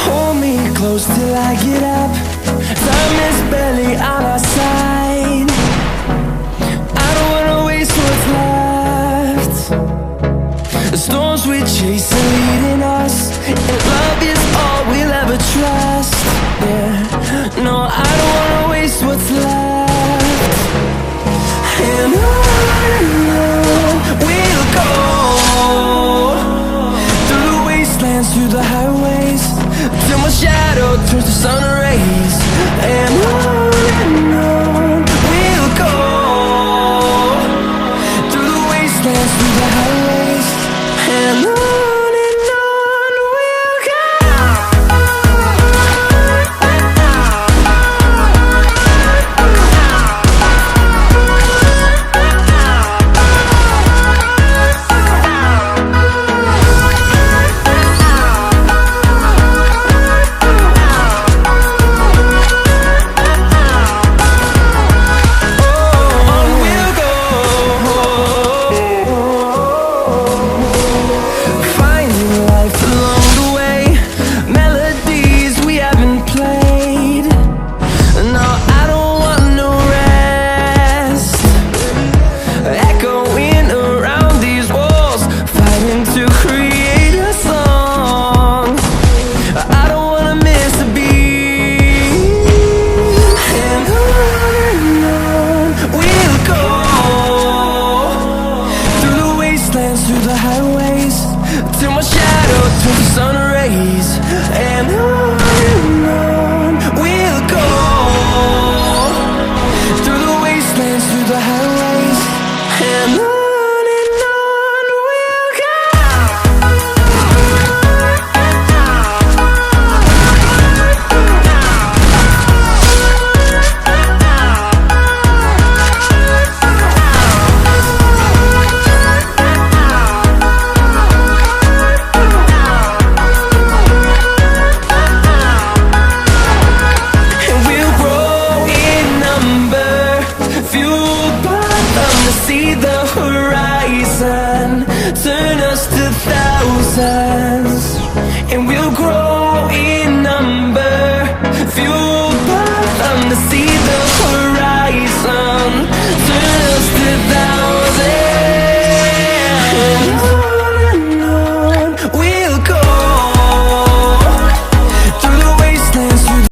Hold me close till I get up. Time is barely on our side. I don't wanna waste what's left. The storms we chase are leading us, and love is all we'll ever trust. Yeah, no, I don't wanna waste what's left. And on we'll go, through the wastelands, through the highways, till my shadow turns to sun rays. And on we'll go, through the wastelands, through the highways, and on we'll go. Through the highways, till my shadow turns to sun rays. And on we'll go, through the wastelands, through the highways, and on we'll go. See the horizon, turn us to thousands, and we'll grow in number, fueled by them to see